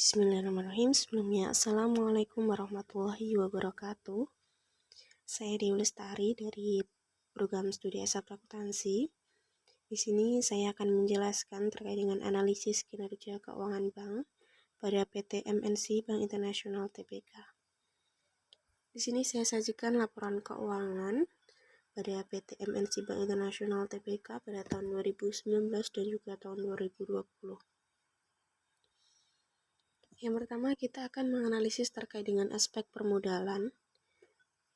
Bismillahirrahmanirrahim. Sebelumnya, Assalamualaikum warahmatullahi wabarakatuh. Saya Dewi Lestari dari program studi S1 Akuntansi. Di sini saya akan menjelaskan terkait dengan analisis kinerja keuangan bank pada PT MNC Bank Internasional Tbk. Di sini saya sajikan laporan keuangan pada PT MNC Bank Internasional Tbk pada tahun 2019 dan juga tahun 2020. Yang pertama, kita akan menganalisis terkait dengan aspek permodalan.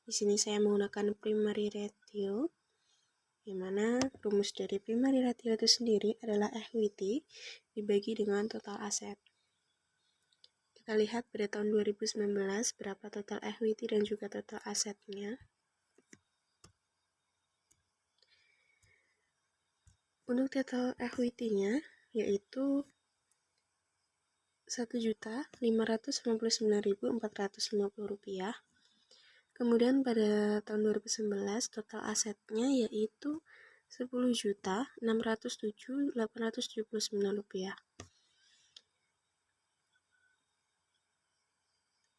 Di sini saya menggunakan primary ratio, di mana rumus dari primary ratio itu sendiri adalah equity dibagi dengan total aset. Kita lihat pada tahun 2019 berapa total equity dan juga total asetnya. Untuk total equity-nya yaitu Rp1.599.450. Kemudian pada tahun 2019 total asetnya yaitu Rp10.607.879.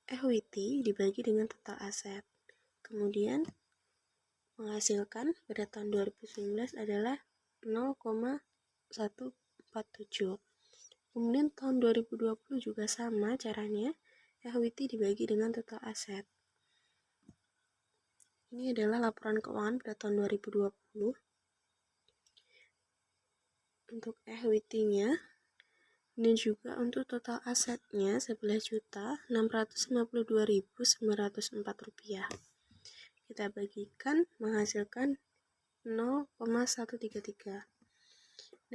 Equity dibagi dengan total aset. Kemudian menghasilkan pada tahun 2019 adalah 0,147. Kemudian tahun 2020 juga sama caranya, equity dibagi dengan total aset. Ini adalah laporan keuangan pada tahun 2020. Untuk equity-nya dan juga untuk total asetnya Rp11.652.904. Kita bagikan menghasilkan 0,133.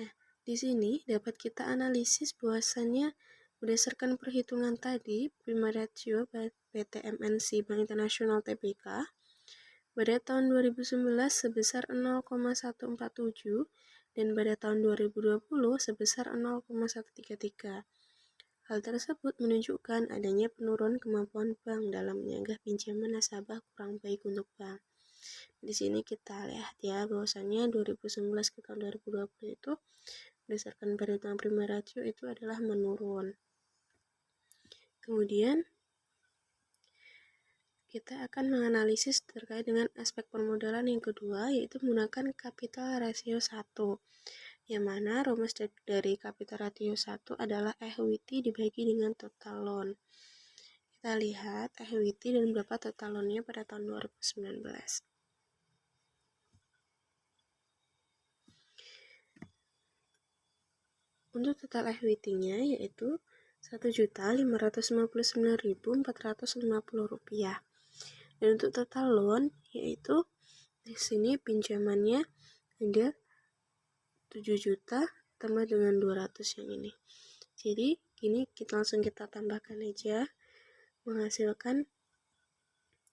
Nah, di sini dapat kita analisis bahwasannya berdasarkan perhitungan tadi, primary ratio PT MNC Bank Internasional Tbk pada tahun 2019 sebesar 0,147 dan pada tahun 2020 sebesar 0,133. Hal tersebut menunjukkan adanya penurunan kemampuan bank dalam menyangga pinjaman nasabah kurang baik untuk bank. Di sini kita lihat ya bahwasannya 2019 ke tahun 2020 itu berdasarkan perhitungan primary ratio itu adalah menurun. Kemudian kita akan menganalisis terkait dengan aspek permodalan yang kedua, yaitu menggunakan capital ratio 1, yang mana rumus dari capital ratio 1 adalah equity dibagi dengan total loan. Kita lihat equity dan berapa total loan-nya pada tahun 2019. Untuk total equity-nya yaitu Rp1.559.450. Dan untuk total loan yaitu di sini pinjamannya ada 7 juta tambah dengan 200 yang ini. Jadi ini kita tambahkan aja menghasilkan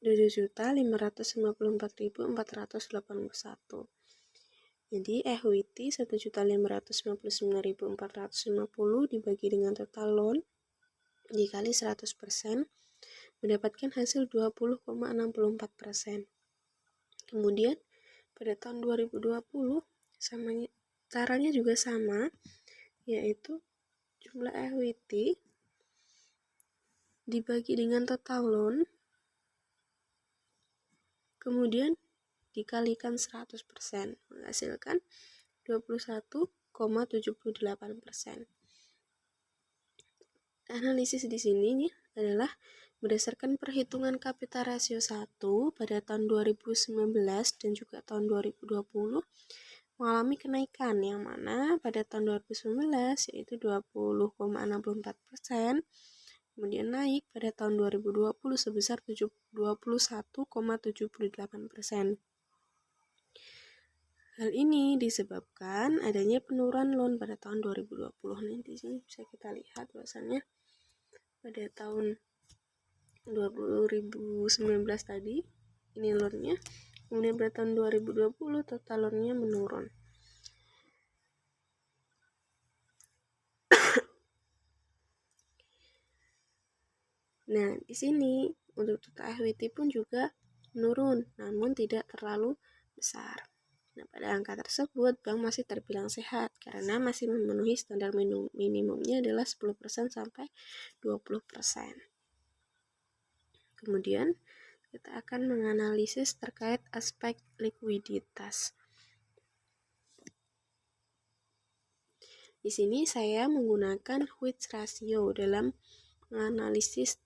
7.554.481. Jadi equity 1.559.450 dibagi dengan total loan dikali 100% mendapatkan hasil 20,64%. Kemudian pada tahun 2020 caranya juga sama, yaitu jumlah equity dibagi dengan total loan kemudian dikalikan 100% menghasilkan 21,78%. Analisis di sini adalah berdasarkan perhitungan capital ratio 1 pada tahun 2019 dan juga tahun 2020 mengalami kenaikan yang mana pada tahun 2019 yaitu 20,64%, kemudian naik pada tahun 2020 sebesar 21,78%. Hal ini disebabkan adanya penurunan loan pada tahun 2020. Nanti di sini bisa kita lihat bahwasannya pada tahun 2019 tadi ini loan-nya, kemudian pada tahun 2020 total loan-nya menurun. Nah, di sini untuk total equity pun juga menurun, namun tidak terlalu besar. Nah, pada angka tersebut, bank masih terbilang sehat karena masih memenuhi standar minimumnya adalah 10% sampai 20%. Kemudian, kita akan menganalisis terkait aspek likuiditas. Di sini saya menggunakan Which ratio dalam menganalisis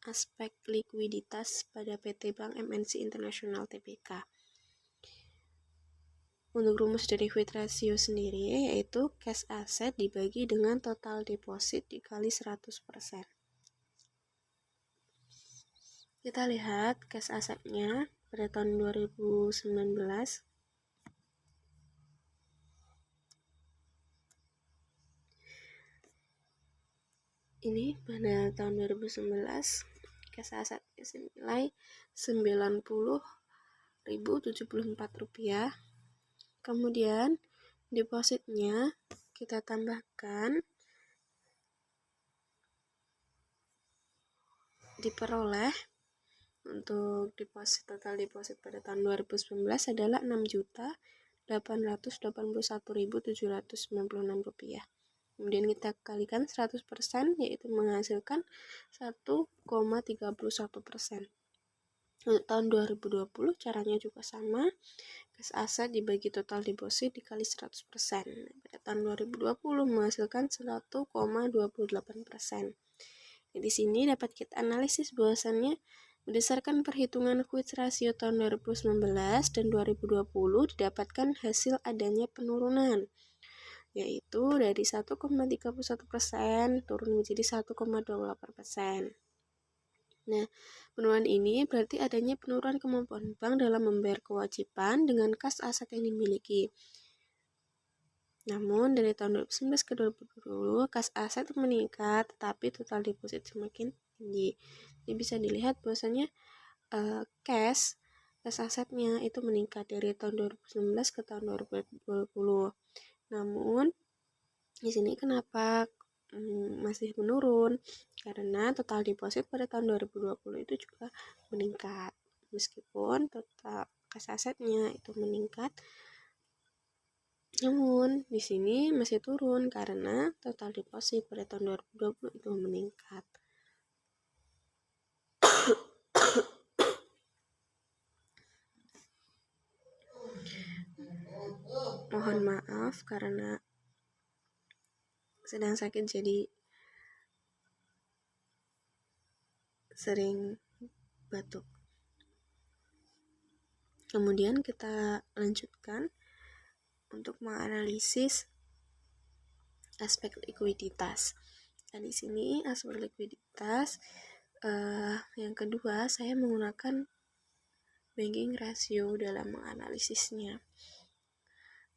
aspek likuiditas pada PT Bank MNC International Tbk. Untuk rumus dari Which ratio sendiri yaitu cash asset dibagi dengan total deposit dikali 100%. Kita lihat cash assetnya pada tahun 2019. Ini pada tahun 2019 cash assetnya senilai Rp90.074. Kemudian depositnya kita tambahkan, diperoleh untuk total deposit pada tahun 2019 adalah Rp6.881.796. Kemudian kita kalikan 100% yaitu menghasilkan 1,31%. Untuk tahun 2020 caranya juga sama, cash asset dibagi total deposit dikali 100%. Pada tahun 2020 menghasilkan 1,28%. Di sini dapat kita analisis bahwasannya berdasarkan perhitungan Which ratio tahun 2019 dan 2020 didapatkan hasil adanya penurunan, yaitu dari 1,31% turun menjadi 1,28%. Nah, penurunan ini berarti adanya penurunan kemampuan bank dalam membayar kewajiban dengan kas aset yang dimiliki. Namun, dari tahun 2019 ke 2020, kas aset meningkat, tetapi total deposit semakin tinggi. Ini bisa dilihat bahwasanya cash asetnya itu meningkat dari tahun 2019 ke tahun 2020. Namun, di sini kenapa masih menurun? Karena total deposit pada tahun 2020 itu juga meningkat. Meskipun total kas asetnya itu meningkat, namun di sini masih turun karena total deposit pada tahun 2020 itu meningkat. Mohon maaf karena sedang sakit jadi sering batuk. Kemudian kita lanjutkan untuk menganalisis aspek likuiditas. Nah, di sini aspek likuiditas yang kedua saya menggunakan banking ratio dalam menganalisisnya,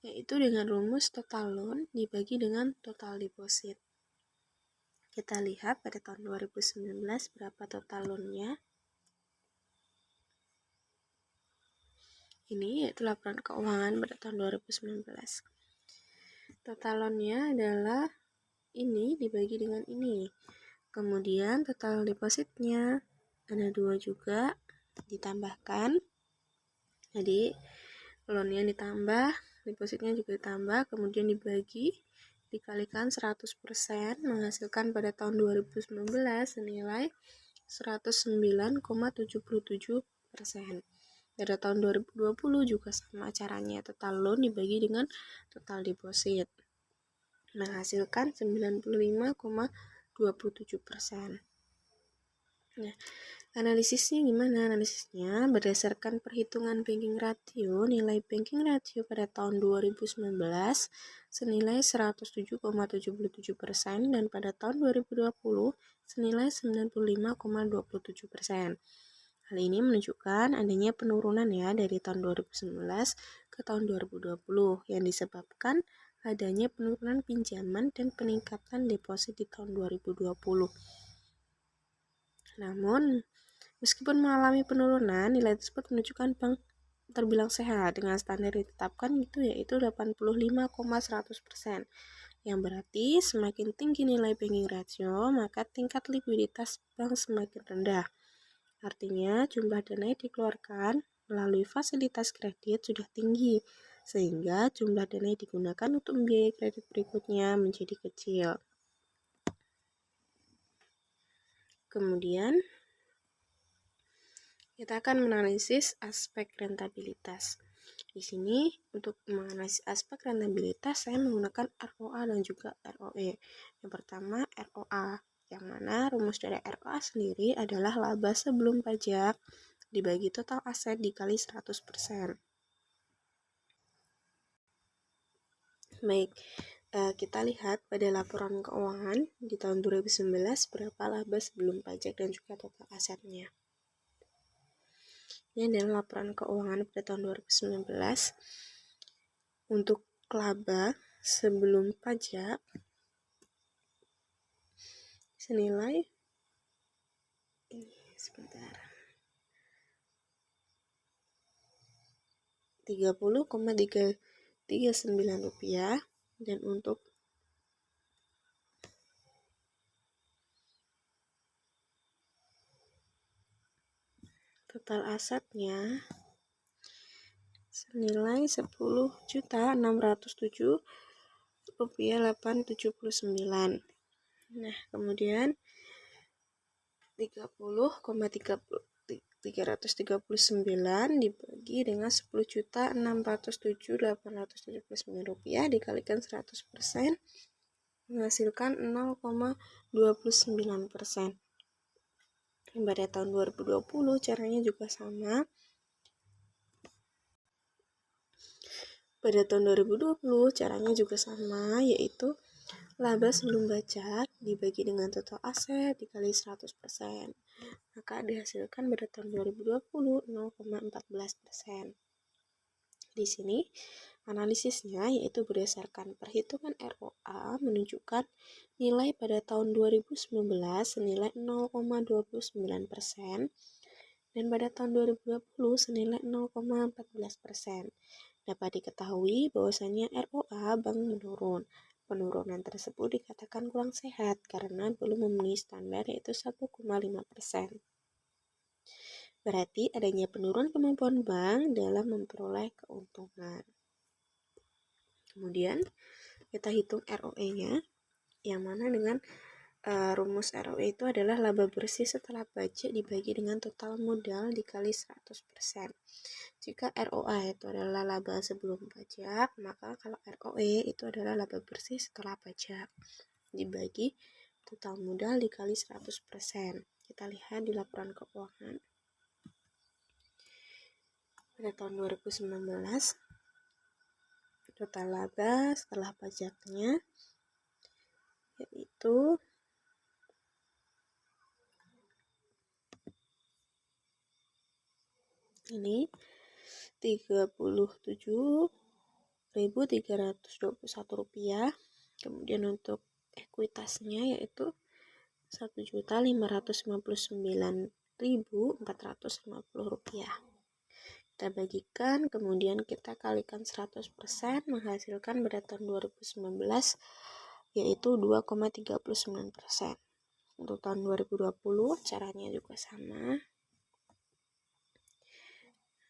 yaitu dengan rumus total loan dibagi dengan total deposit. Kita lihat pada tahun 2019 berapa total loan-nya. Ini yaitu laporan keuangan pada tahun 2019. Total loan-nya adalah ini dibagi dengan ini. Kemudian total depositnya ada 2 juga ditambahkan. Jadi loan-nya ditambah, depositnya juga ditambah, kemudian dibagi, dikalikan 100%, menghasilkan pada tahun 2019 senilai 109,77%. Pada tahun 2020 juga sama caranya, total loan dibagi dengan total deposit, menghasilkan 95,27%. Nah, analisisnya gimana? Analisisnya berdasarkan perhitungan banking ratio, nilai banking ratio pada tahun 2019 senilai 107,77% dan pada tahun 2020 senilai 95,27%. Hal ini menunjukkan adanya penurunan ya dari tahun 2019 ke tahun 2020 yang disebabkan adanya penurunan pinjaman dan peningkatan deposit di tahun 2020. Namun, meskipun mengalami penurunan, nilai tersebut menunjukkan bank terbilang sehat dengan standar ditetapkan yaitu 85,100%. Yang berarti semakin tinggi nilai banking ratio, maka tingkat likuiditas bank semakin rendah. Artinya, jumlah dana yang dikeluarkan melalui fasilitas kredit sudah tinggi, sehingga jumlah dana yang digunakan untuk membiayai kredit berikutnya menjadi kecil. Kemudian kita akan menganalisis aspek rentabilitas. Di sini untuk menganalisis aspek rentabilitas saya menggunakan ROA dan juga ROE. Yang pertama ROA, yang mana rumus dari ROA sendiri adalah laba sebelum pajak dibagi total aset dikali 100%. Baik, kita lihat pada laporan keuangan di tahun 2019 berapa laba sebelum pajak dan juga total asetnya. Ini adalah laporan keuangan pada tahun 2019. Untuk laba sebelum pajak senilai 30,339 rupiah, dan untuk total asetnya senilai 10.607 rupiah 879. Nah, kemudian 30,339 dibagi dengan 10.607.879 rupiah dikalikan 100% menghasilkan 0,29%. Pada tahun 2020 caranya juga sama. Pada tahun 2020 caranya juga sama, yaitu laba sebelum pajak dibagi dengan total aset dikali 100%. Maka dihasilkan pada tahun 2020 0,14%. Di sini analisisnya yaitu berdasarkan perhitungan ROA menunjukkan nilai pada tahun 2019 senilai 0,29% dan pada tahun 2020 senilai 0,14%. Dapat diketahui bahwasannya ROA bank menurun. Penurunan tersebut dikatakan kurang sehat karena belum memenuhi standar yaitu 1,5%. Berarti adanya penurunan kemampuan bank dalam memperoleh keuntungan. Kemudian kita hitung ROE-nya, yang mana dengan rumus ROE itu adalah laba bersih setelah pajak dibagi dengan total modal dikali 100%. Jika ROA itu adalah laba sebelum pajak, maka kalau ROE itu adalah laba bersih setelah pajak dibagi total modal dikali 100%. Kita lihat di laporan keuangan. Pada tahun 2019, total laba setelah pajaknya yaitu ini 37.321 rupiah. Kemudian untuk ekuitasnya yaitu 1.559.450 rupiah. Kita bagikan, kemudian kita kalikan 100% menghasilkan pada tahun 2019 yaitu 2,39%. Untuk tahun 2020 caranya juga sama.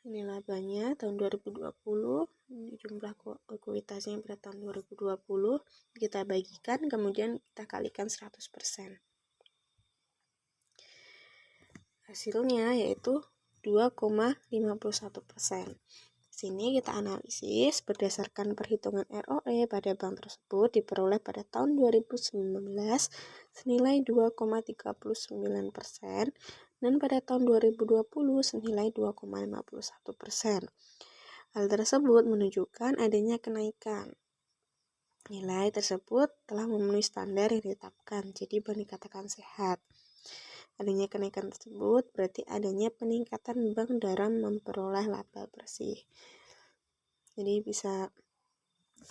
Ini labanya tahun 2020, jumlah ekuitasnya pada tahun 2020 kita bagikan, kemudian kita kalikan 100%. Hasilnya yaitu 2,51%. Sini kita analisis berdasarkan perhitungan ROE pada bank tersebut diperoleh pada tahun 2019 senilai 2,39% dan pada tahun 2020 senilai 2,51%. Hal tersebut menunjukkan adanya kenaikan. Nilai tersebut telah memenuhi standar yang ditetapkan, jadi boleh dikatakan sehat. Adanya kenaikan tersebut berarti adanya peningkatan bank dalam memperoleh laba bersih. Jadi bisa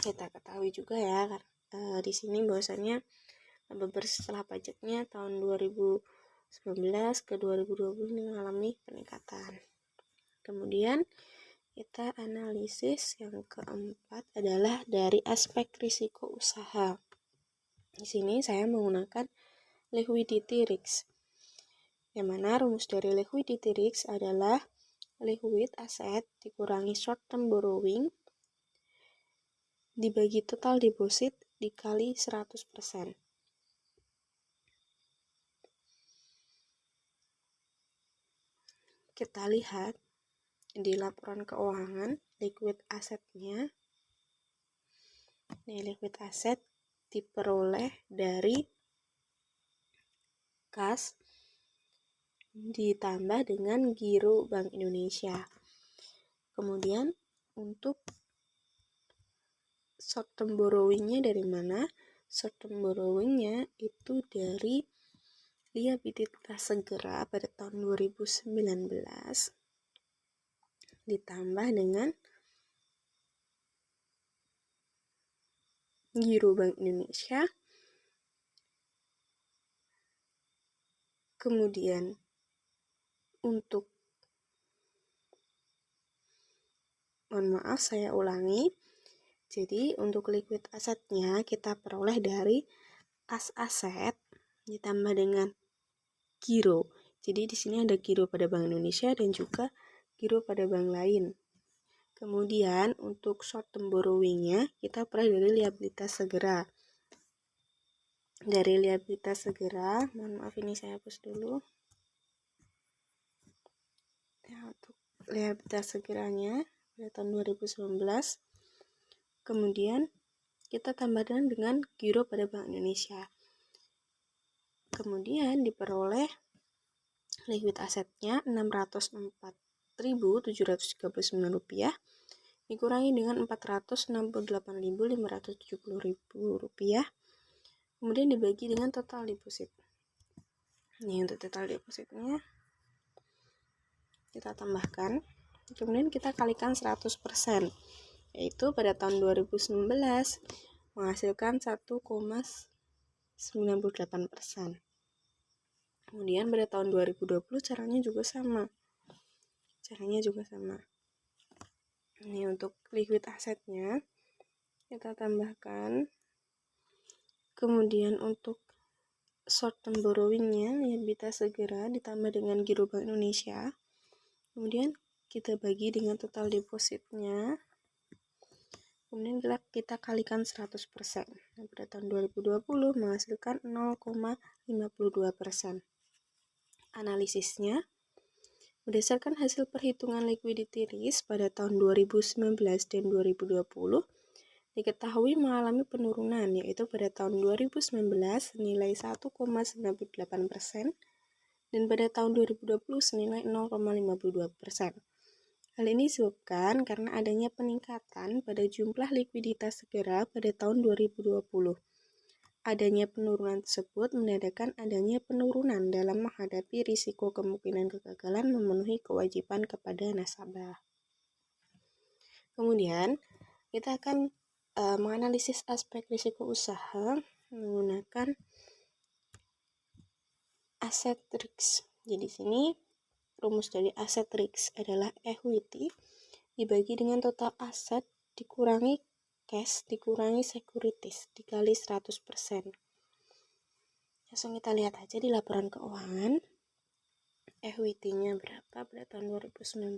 kita ketahui juga ya di sini bahwasanya laba bersih setelah pajaknya tahun 2019 ke 2020 ini mengalami peningkatan. Kemudian kita analisis yang keempat adalah dari aspek risiko usaha. Di sini saya menggunakan liquidity risk, yang mana rumus dari liquidity risk adalah liquid asset dikurangi short term borrowing dibagi total deposit dikali 100%. Kita lihat di laporan keuangan liquid asetnya. Nih, liquid aset diperoleh dari kas ditambah dengan giro Bank Indonesia. Kemudian untuk short term borrowing-nya dari mana? Short term borrowing-nya itu dari liabilitas segera pada tahun 2019 ditambah dengan giro Bank Indonesia. Kemudian untuk saya ulangi. Jadi untuk liquid asetnya kita peroleh dari kas aset ditambah dengan giro. Jadi di sini ada giro pada Bank Indonesia dan juga giro pada bank lain. Kemudian untuk short term borrowing-nya kita peroleh dari liabilitas segera. Dari liabilitas segera, mohon maaf ini saya hapus dulu. Ya, untuk liabilitas segeranya pada tahun 2019. Kemudian kita tambahkan dengan giro pada Bank Indonesia. Kemudian diperoleh liquid asetnya Rp604.739 dikurangi dengan Rp468.570. Kemudian dibagi dengan total deposit. Ini untuk total depositnya kita tambahkan. Kemudian kita kalikan 100%, yaitu pada tahun 2019 menghasilkan 1,98%. Kemudian pada tahun 2020 caranya juga sama. Ini untuk liquid asetnya kita tambahkan. Kemudian untuk short term borrowing-nya liabilitas segera ditambah dengan giro Bank Indonesia. Kemudian kita bagi dengan total depositnya. Kemudian kita kalikan 100%. Nah, pada tahun 2020 menghasilkan 0,52%. Analisisnya, berdasarkan hasil perhitungan liquidity risk pada tahun 2019 dan 2020, diketahui mengalami penurunan, yaitu pada tahun 2019 senilai 1,98% dan pada tahun 2020 senilai 0,52%. Hal ini disebabkan karena adanya peningkatan pada jumlah likuiditas segera pada tahun 2020. Adanya penurunan tersebut menandakan adanya penurunan dalam menghadapi risiko kemungkinan kegagalan memenuhi kewajiban kepada nasabah. Kemudian, kita akan menganalisis aspek risiko usaha menggunakan asset risk. Jadi di sini rumus dari asset risk adalah equity dibagi dengan total aset dikurangi cash dikurangi securities dikali 100%. Langsung kita lihat aja di laporan keuangan. Equity-nya berapa pada tahun 2019?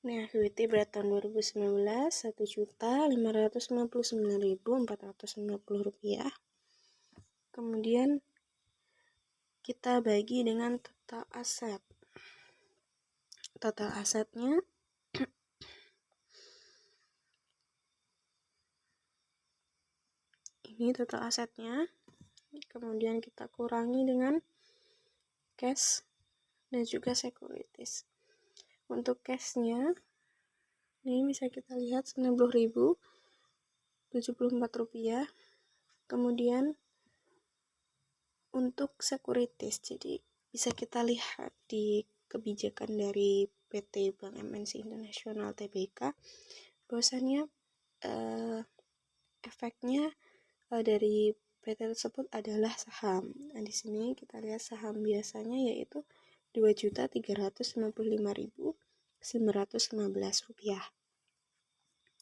Ini equity pada tahun 2019 Rp1.559.450. Kemudian kita bagi dengan total aset. Total asetnya ini total asetnya. Kemudian kita kurangi dengan cash dan juga securities. Untuk cashnya ini bisa kita lihat Rp90.074. Kemudian untuk securities, jadi bisa kita lihat di kebijakan dari PT Bank MNC International Tbk bahwasannya efeknya dari PT tersebut adalah saham. Nah, di sini kita lihat saham biasanya yaitu Rp2.355.915.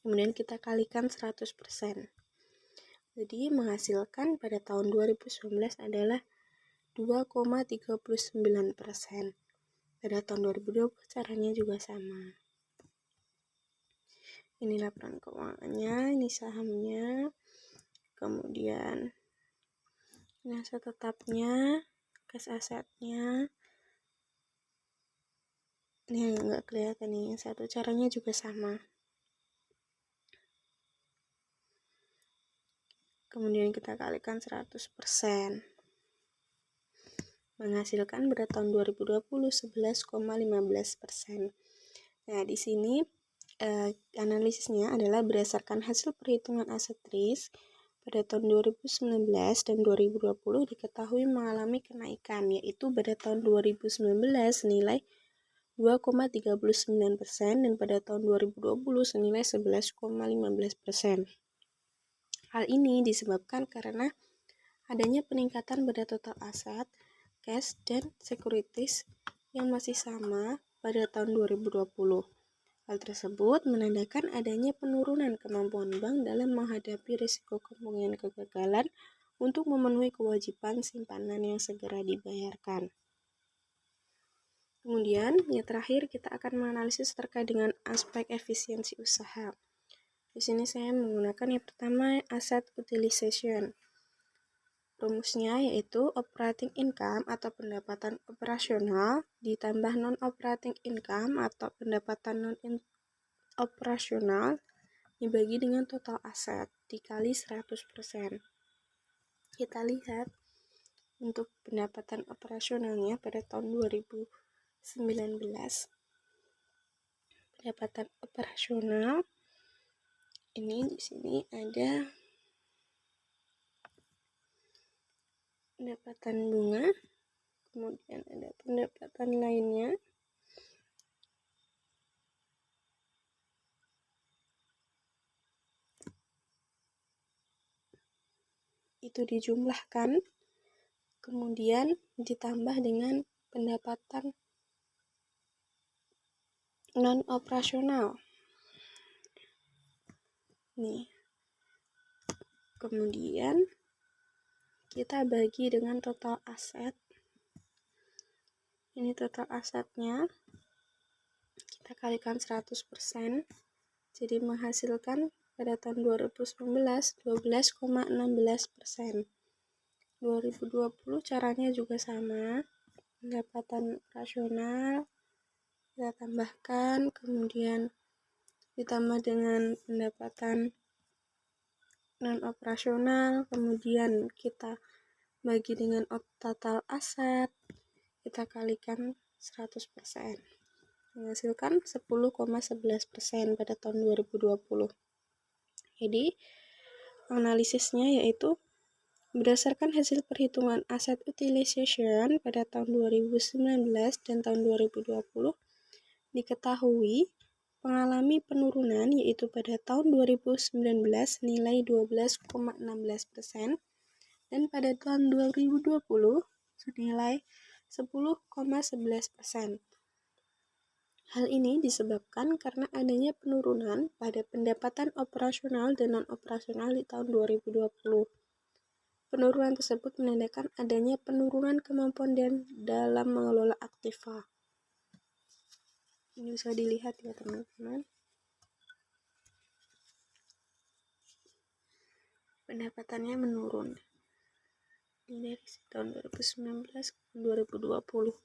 Kemudian kita kalikan 100%. Jadi menghasilkan pada tahun 2019 adalah 2,39%. Pada tahun 2020 caranya juga sama. Ini laporan keuangannya, ini sahamnya, kemudian ini aset tetapnya, cash asetnya. Ini yang nggak kelihatan nih, yang satu caranya juga sama. Kemudian kita kalikan 100%. Menghasilkan pada tahun 2020 11,15%. Nah, di sini analisisnya adalah berdasarkan hasil perhitungan aset risk pada tahun 2019 dan 2020 diketahui mengalami kenaikan, yaitu pada tahun 2019 senilai 2,39% dan pada tahun 2020 senilai 11,15%. Hal ini disebabkan karena adanya peningkatan pada total aset, cash, dan securities yang masih sama pada tahun 2020. Hal tersebut menandakan adanya penurunan kemampuan bank dalam menghadapi risiko kemungkinan kegagalan untuk memenuhi kewajiban simpanan yang segera dibayarkan. Kemudian, yang terakhir kita akan menganalisis terkait dengan aspek efisiensi usaha. Di sini saya menggunakan yang pertama asset utilization. Rumusnya yaitu operating income atau pendapatan operasional ditambah non-operating income atau pendapatan non-operasional dibagi dengan total aset dikali 100%. Kita lihat untuk pendapatan operasionalnya pada tahun 2019. Pendapatan operasional ini di sini ada pendapatan bunga, kemudian ada pendapatan lainnya, itu dijumlahkan, kemudian ditambah dengan pendapatan non-operasional. Nih. Kemudian kita bagi dengan total aset. Ini total asetnya. Kita kalikan 100%. Jadi menghasilkan pada tahun 2019 12,16%. 2020 caranya juga sama. Pendapatan operasional kita tambahkan, kemudian ditambah dengan pendapatan non-operasional, kemudian kita bagi dengan total aset, kita kalikan 100%. Menghasilkan 10,11% pada tahun 2020. Jadi, analisisnya yaitu berdasarkan hasil perhitungan asset utilization pada tahun 2019 dan tahun 2020 diketahui mengalami penurunan yaitu pada tahun 2019 nilai 12,16% dan pada tahun 2020 senilai 10,11%. Hal ini disebabkan karena adanya penurunan pada pendapatan operasional dan non-operasional di tahun 2020. Penurunan tersebut menandakan adanya penurunan kemampuan dalam mengelola aktiva. Ini bisa dilihat ya teman-teman. Pendapatannya menurun. Ini dari tahun 2019 ke 2020.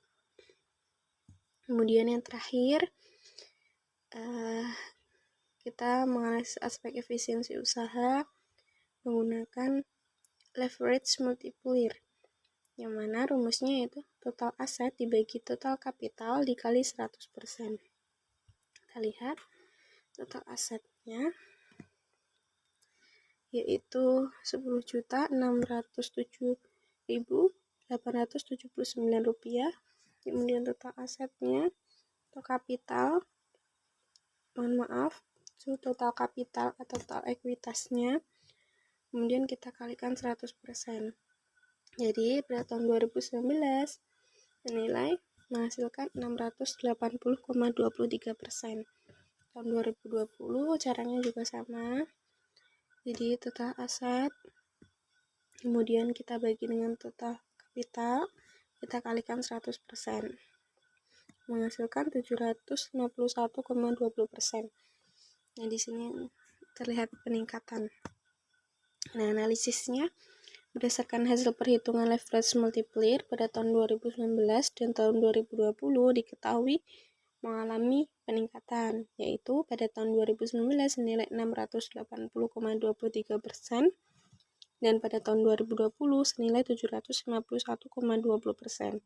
Kemudian yang terakhir, kita menganalisis aspek efisiensi usaha menggunakan leverage multiplier, yang mana rumusnya itu total aset dibagi total kapital dikali 100%. Kita lihat total asetnya yaitu 10.607.879 rupiah. Kemudian total asetnya atau kapital, total kapital atau total ekuitasnya, kemudian kita kalikan 100%. Jadi pada tahun 2019 senilai menghasilkan 680,23%. Tahun 2020 caranya juga sama. Jadi total aset, kemudian kita bagi dengan total kapital, kita kalikan 100%. Menghasilkan 751,20%. Nah, di sini terlihat peningkatan. Nah, analisisnya berdasarkan hasil perhitungan leverage multiplier pada tahun 2019 dan tahun 2020 diketahui mengalami peningkatan, yaitu pada tahun 2019 senilai 680,23% dan pada tahun 2020 senilai 751,20%.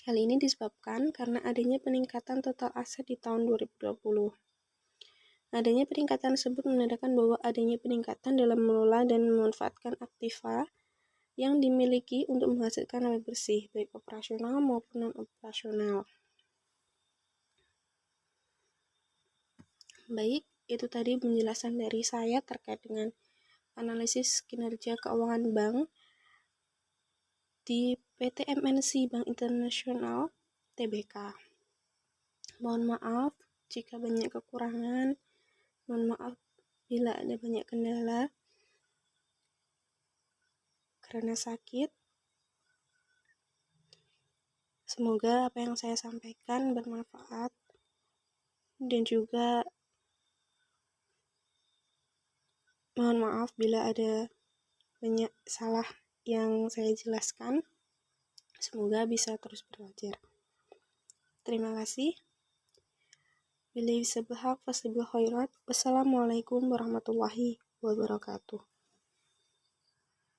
Hal ini disebabkan karena adanya peningkatan total aset di tahun 2020. Adanya peningkatan tersebut menandakan bahwa adanya peningkatan dalam mengelola dan memanfaatkan aktiva yang dimiliki untuk menghasilkan laba bersih, baik operasional maupun non-operasional. Baik, itu tadi penjelasan dari saya terkait dengan analisis kinerja keuangan bank di PT MNC Bank Internasional Tbk. Mohon maaf jika banyak kekurangan, mohon maaf bila ada banyak kendala karena sakit. Semoga apa yang saya sampaikan bermanfaat dan juga mohon maaf bila ada banyak salah yang saya jelaskan. Semoga bisa terus belajar. Terima kasih. Billahi sabhaq fasibul khairat. Wassalamualaikum warahmatullahi wabarakatuh.